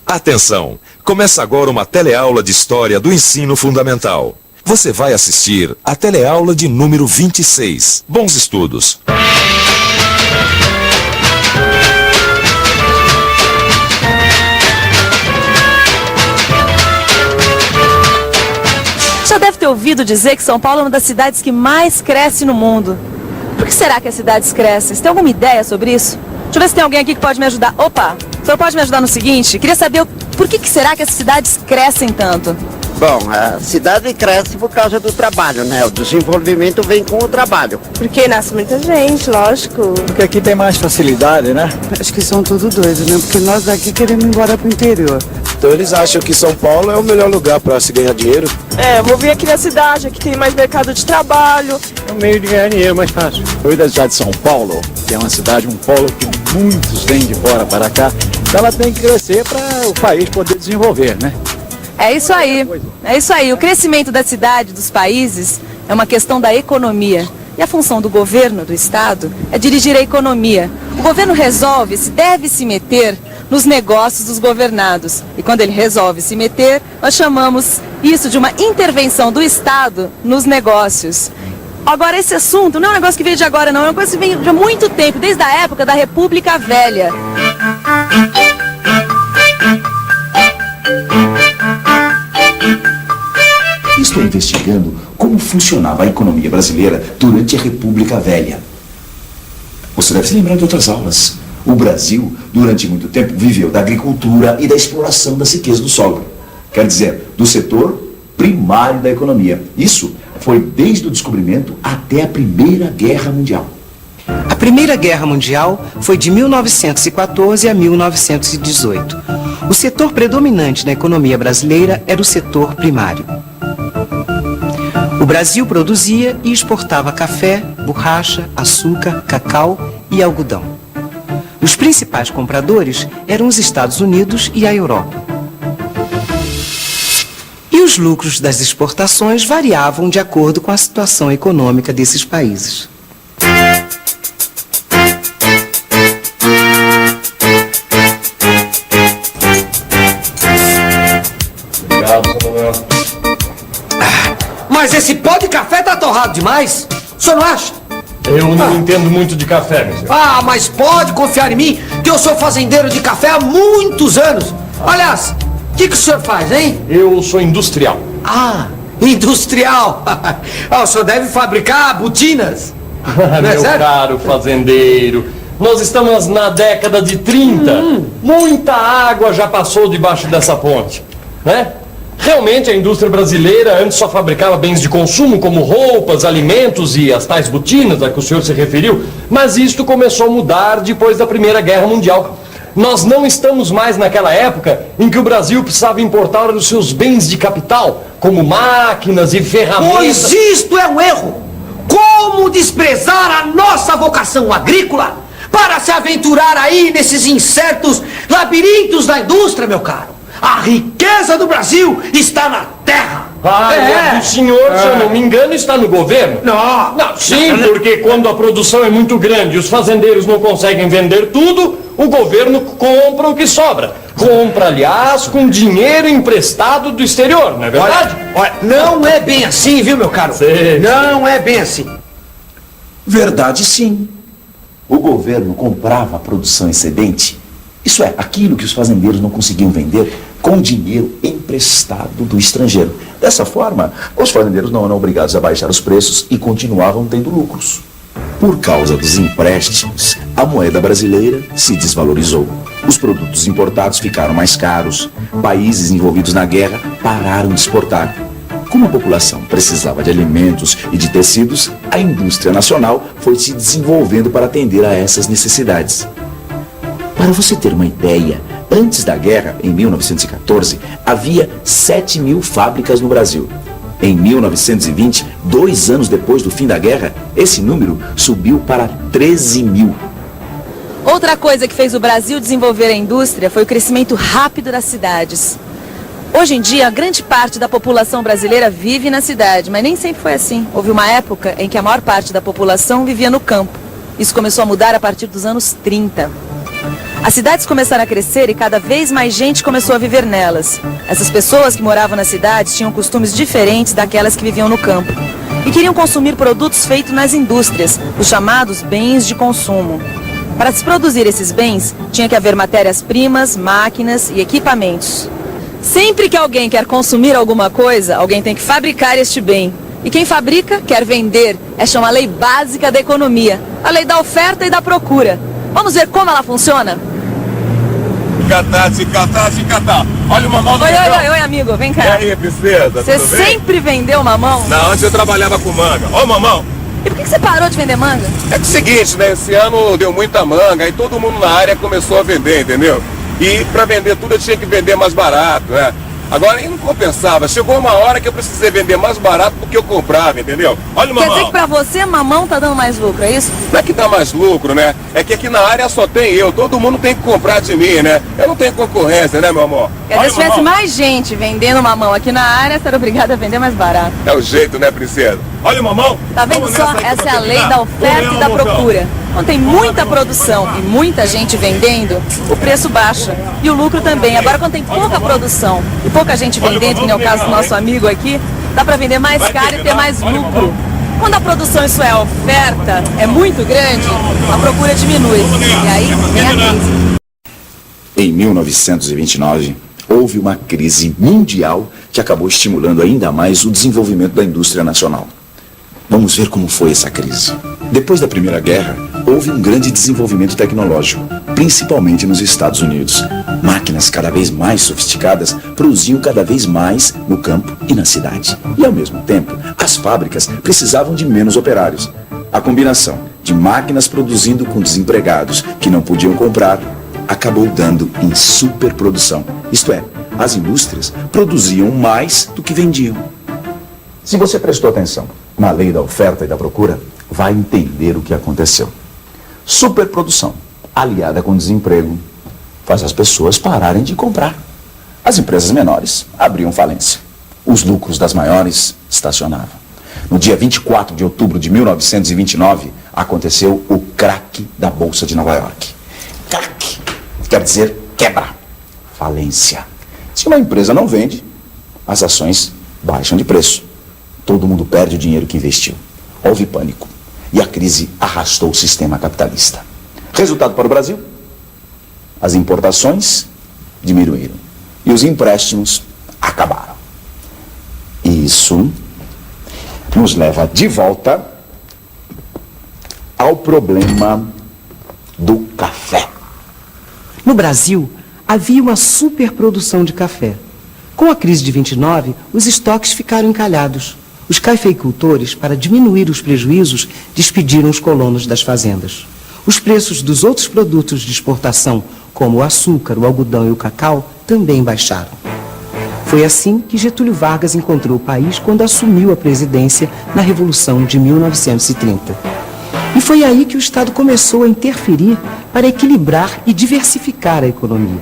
Atenção! Começa agora uma teleaula de História do Ensino Fundamental. Você vai assistir a teleaula de número 26. Bons estudos! Já deve ter ouvido dizer que São Paulo é uma das cidades que mais cresce no mundo. Por que será que as cidades crescem? Você tem alguma ideia sobre isso? Deixa eu ver se tem alguém aqui que pode me ajudar. Opa, o senhor pode me ajudar no seguinte? Queria saber por que será que as cidades crescem tanto? Bom, a cidade cresce por causa do trabalho, né? O desenvolvimento vem com o trabalho. Porque nasce muita gente, lógico. Porque aqui tem mais facilidade, né? Acho que são tudo doidos, né? Porque nós daqui queremos ir embora pro interior. Então eles acham que São Paulo é o melhor lugar para se ganhar dinheiro. Vou vir aqui na cidade, aqui tem mais mercado de trabalho. É um meio de ganhar dinheiro mais fácil. Eu da cidade de São Paulo, que é uma cidade, um polo que muitos vêm de fora para cá, então ela tem que crescer para o país poder desenvolver, né? É isso aí, é isso aí. O crescimento da cidade, dos países, é uma questão da economia. E a função do governo, do Estado, é dirigir a economia. O governo resolve se deve se meter nos negócios dos governados. E quando ele resolve se meter, nós chamamos isso de uma intervenção do Estado nos negócios. Agora, esse assunto não é um negócio que veio de agora, não. É uma coisa que vem de há muito tempo, desde a época da República Velha. Estou investigando como funcionava a economia brasileira durante a República Velha. Você deve se lembrar de outras aulas. O Brasil, durante muito tempo, viveu da agricultura e da exploração das riquezas do solo. Quer dizer, do setor primário da economia. Isso foi desde o descobrimento até a Primeira Guerra Mundial. A Primeira Guerra Mundial foi de 1914 a 1918. O setor predominante na economia brasileira era o setor primário. O Brasil produzia e exportava café, borracha, açúcar, cacau e algodão. Os principais compradores eram os Estados Unidos e a Europa. E os lucros das exportações variavam de acordo com a situação econômica desses países. Obrigado, Samuel. Mas esse pó de café tá torrado demais. O senhor não acha? Eu não entendo muito de café, meu senhor. Mas pode confiar em mim, que eu sou fazendeiro de café há muitos anos. Aliás, o que o senhor faz, hein? Eu sou industrial. Industrial. O senhor deve fabricar botinas. Meu caro fazendeiro, nós estamos na década de 30. Muita água já passou debaixo dessa ponte, né? Realmente a indústria brasileira antes só fabricava bens de consumo como roupas, alimentos e as tais botinas a que o senhor se referiu, mas isto começou a mudar depois da Primeira Guerra Mundial. Nós não estamos mais naquela época em que o Brasil precisava importar os seus bens de capital, como máquinas e ferramentas. Pois isto é um erro! Como desprezar a nossa vocação agrícola para se aventurar aí nesses incertos labirintos da indústria, meu caro? A riqueza do Brasil está na terra. O senhor, se eu não me engano, está no governo? Não. Sim, porque quando a produção é muito grande e os fazendeiros não conseguem vender tudo, o governo compra o que sobra. Compra, aliás, com dinheiro emprestado do exterior, não é verdade? Olha, não é bem assim, viu, meu caro? Sei. Não é bem assim. Verdade, sim. O governo comprava a produção excedente, isso é, aquilo que os fazendeiros não conseguiam vender, com dinheiro emprestado do estrangeiro. Dessa forma, os fazendeiros não eram obrigados a baixar os preços e continuavam tendo lucros. Por causa dos empréstimos, a moeda brasileira se desvalorizou. Os produtos importados ficaram mais caros. Países envolvidos na guerra pararam de exportar. Como a população precisava de alimentos e de tecidos, a indústria nacional foi se desenvolvendo para atender a essas necessidades. Para você ter uma ideia, antes da guerra, em 1914, havia 7.000 fábricas no Brasil. Em 1920, 2 anos depois do fim da guerra, esse número subiu para 13.000. Outra coisa que fez o Brasil desenvolver a indústria foi o crescimento rápido das cidades. Hoje em dia, grande parte da população brasileira vive na cidade, mas nem sempre foi assim. Houve uma época em que a maior parte da população vivia no campo. Isso começou a mudar a partir dos anos 30. As cidades começaram a crescer e cada vez mais gente começou a viver nelas. Essas pessoas que moravam nas cidades tinham costumes diferentes daquelas que viviam no campo. E queriam consumir produtos feitos nas indústrias, os chamados bens de consumo. Para se produzir esses bens, tinha que haver matérias-primas, máquinas e equipamentos. Sempre que alguém quer consumir alguma coisa, alguém tem que fabricar este bem. E quem fabrica, quer vender. Esta é uma lei básica da economia, a lei da oferta e da procura. Vamos ver como ela funciona? Catar. Olha o mamão do Oi, amigo, vem cá. E aí, princesa, Você tudo bem? sempre vendeu mamão? Não, antes eu trabalhava com manga. Ó o mamão. E por que você parou de vender manga? É que é o seguinte, né? Esse ano deu muita manga e todo mundo na área começou a vender, entendeu? E pra vender tudo eu tinha que vender mais barato, né? Agora não compensava. Chegou uma hora que eu precisei vender mais barato do que eu comprava, entendeu? Olha o mamão. Quer dizer que pra você mamão tá dando mais lucro, é isso? Não é que dá mais lucro, né? É que aqui na área só tem eu. Todo mundo tem que comprar de mim, né? Eu não tenho concorrência, né, meu amor? Quer dizer, se tivesse mais gente vendendo mamão aqui na área, você era obrigado a vender mais barato. É o jeito, né, princesa? Olha o mamão. Tá vendo só? Essa é a lei da oferta e da procura. Quando tem muita produção e muita gente vendendo, o preço baixa. E o lucro também. Agora, quando tem pouca produção e pouca gente vendendo, que nem é o caso do nosso amigo aqui, dá para vender mais caro e ter mais lucro. Quando a produção, isso é a oferta, é muito grande, a procura diminui. E aí vem a crise. Em 1929, houve uma crise mundial que acabou estimulando ainda mais o desenvolvimento da indústria nacional. Vamos ver como foi essa crise. Depois da Primeira Guerra, houve um grande desenvolvimento tecnológico, principalmente nos Estados Unidos. Máquinas cada vez mais sofisticadas produziam cada vez mais no campo e na cidade. E, ao mesmo tempo, as fábricas precisavam de menos operários. A combinação de máquinas produzindo com desempregados que não podiam comprar acabou dando em superprodução. Isto é, as indústrias produziam mais do que vendiam. Se você prestou atenção na lei da oferta e da procura, vai entender o que aconteceu. Superprodução, aliada com desemprego, faz as pessoas pararem de comprar. As empresas menores abriam falência. Os lucros das maiores estacionavam. No dia 24 de outubro de 1929, aconteceu o craque da Bolsa de Nova York. Craque quer dizer quebra, falência. Se uma empresa não vende, as ações baixam de preço. Todo mundo perde o dinheiro que investiu. Houve pânico. E a crise arrastou o sistema capitalista. Resultado para o Brasil? As importações diminuíram. E os empréstimos acabaram. E isso nos leva de volta ao problema do café. No Brasil, havia uma superprodução de café. Com a crise de 29, os estoques ficaram encalhados. Os cafeicultores, para diminuir os prejuízos, despediram os colonos das fazendas. Os preços dos outros produtos de exportação, como o açúcar, o algodão e o cacau, também baixaram. Foi assim que Getúlio Vargas encontrou o país quando assumiu a presidência na Revolução de 1930. E foi aí que o Estado começou a interferir para equilibrar e diversificar a economia.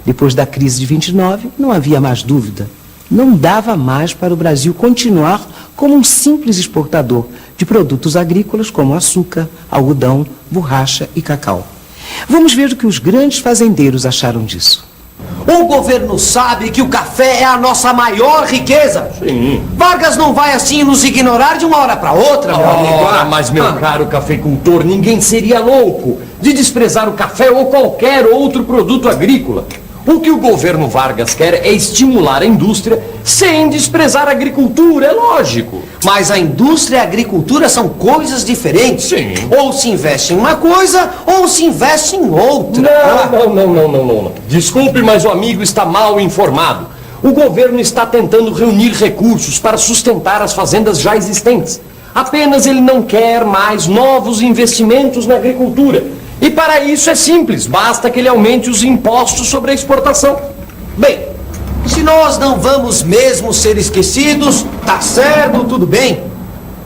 Depois da crise de 29, não havia mais dúvida. Não dava mais para o Brasil continuar como um simples exportador de produtos agrícolas como açúcar, algodão, borracha e cacau. Vamos ver o que os grandes fazendeiros acharam disso. O governo sabe que o café é a nossa maior riqueza. Sim. Vargas não vai assim nos ignorar de uma hora para outra, meu amigo. Mas, meu caro cafeicultor, ninguém seria louco de desprezar o café ou qualquer outro produto agrícola. O que o governo Vargas quer é estimular a indústria sem desprezar a agricultura, é lógico. Mas a indústria e a agricultura são coisas diferentes. Sim. Ou se investe em uma coisa, ou se investe em outra. Não. Desculpe, mas o amigo está mal informado. O governo está tentando reunir recursos para sustentar as fazendas já existentes. Apenas ele não quer mais novos investimentos na agricultura. E para isso é simples, basta que ele aumente os impostos sobre a exportação. Bem, se nós não vamos mesmo ser esquecidos, tá certo, tudo bem.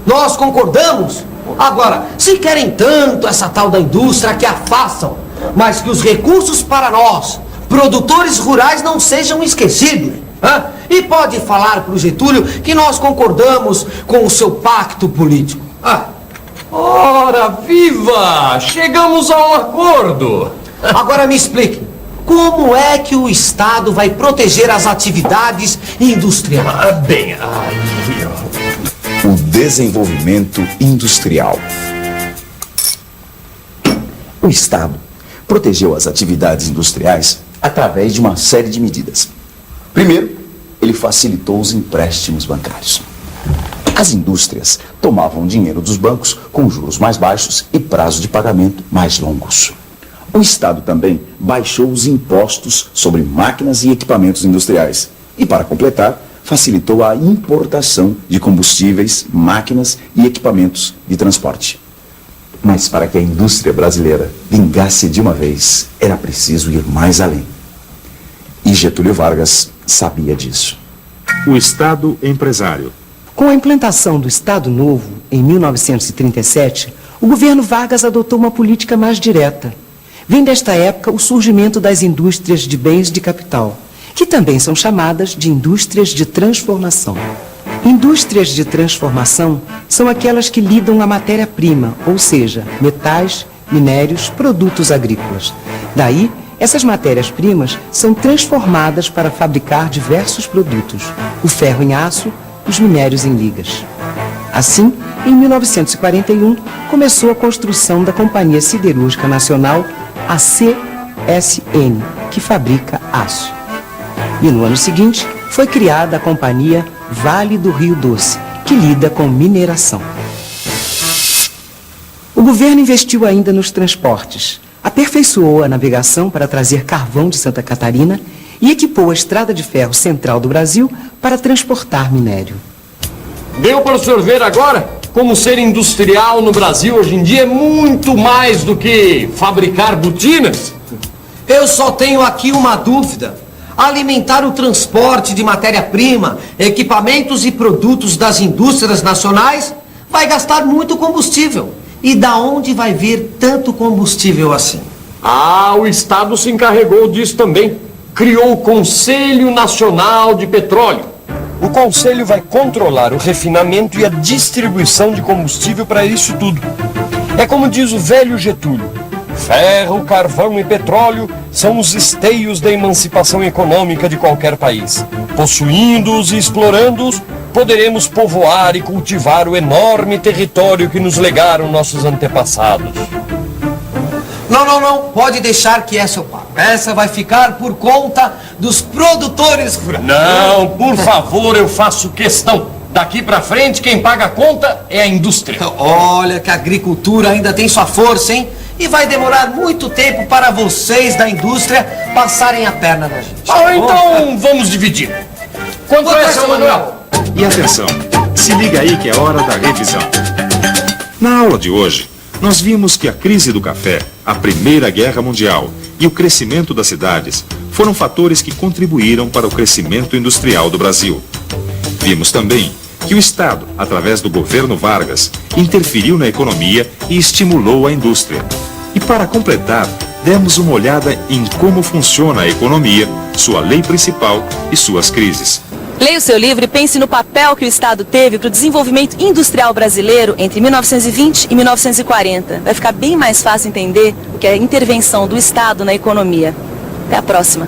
Nós concordamos. Agora, se querem tanto essa tal da indústria, que a façam, mas que os recursos para nós, produtores rurais, não sejam esquecidos. Hã? E pode falar pro Getúlio que nós concordamos com o seu pacto político. Ora, viva! Chegamos a um acordo! Agora me explique, como é que o Estado vai proteger as atividades industriais? Bem, o desenvolvimento industrial. O Estado protegeu as atividades industriais através de uma série de medidas. Primeiro, ele facilitou os empréstimos bancários. As indústrias tomavam dinheiro dos bancos com juros mais baixos e prazo de pagamento mais longos. O Estado também baixou os impostos sobre máquinas e equipamentos industriais. E, para completar, facilitou a importação de combustíveis, máquinas e equipamentos de transporte. Mas para que a indústria brasileira vingasse de uma vez, era preciso ir mais além. E Getúlio Vargas sabia disso. O Estado empresário. Com a implantação do Estado Novo, em 1937, o governo Vargas adotou uma política mais direta. Vem desta época o surgimento das indústrias de bens de capital, que também são chamadas de indústrias de transformação. Indústrias de transformação são aquelas que lidam a matéria-prima, ou seja, metais, minérios, produtos agrícolas. Daí, essas matérias-primas são transformadas para fabricar diversos produtos: o ferro em aço, os minérios em ligas. Assim, em 1941, começou a construção da Companhia Siderúrgica Nacional, a CSN, que fabrica aço. E no ano seguinte, foi criada a Companhia Vale do Rio Doce, que lida com mineração. O governo investiu ainda nos transportes, aperfeiçoou a navegação para trazer carvão de Santa Catarina e equipou a Estrada de Ferro Central do Brasil para transportar minério. Deu para o senhor ver agora como ser industrial no Brasil hoje em dia é muito mais do que fabricar botinas? Eu só tenho aqui uma dúvida. Alimentar o transporte de matéria-prima, equipamentos e produtos das indústrias nacionais vai gastar muito combustível. E da onde vai vir tanto combustível assim? O Estado se encarregou disso também. Criou o Conselho Nacional de Petróleo. O Conselho vai controlar o refinamento e a distribuição de combustível para isso tudo. É como diz o velho Getúlio: ferro, carvão e petróleo são os esteios da emancipação econômica de qualquer país. Possuindo-os e explorando-os, poderemos povoar e cultivar o enorme território que nos legaram nossos antepassados. Não, pode deixar que essa eu pago. Essa vai ficar por conta dos produtores rurais. Não, por favor, eu faço questão. Daqui pra frente, quem paga a conta é a indústria. Olha que a agricultura ainda tem sua força, hein? E vai demorar muito tempo para vocês da indústria passarem a perna na gente. Então vamos dividir. Quanto é, seu Manuel? E atenção, se liga aí que é hora da revisão. Na aula de hoje, nós vimos que a crise do café, a Primeira Guerra Mundial e o crescimento das cidades foram fatores que contribuíram para o crescimento industrial do Brasil. Vimos também que o Estado, através do governo Vargas, interferiu na economia e estimulou a indústria. E para completar, demos uma olhada em como funciona a economia, sua lei principal e suas crises. Leia o seu livro e pense no papel que o Estado teve para o desenvolvimento industrial brasileiro entre 1920 e 1940. Vai ficar bem mais fácil entender o que é a intervenção do Estado na economia. Até a próxima.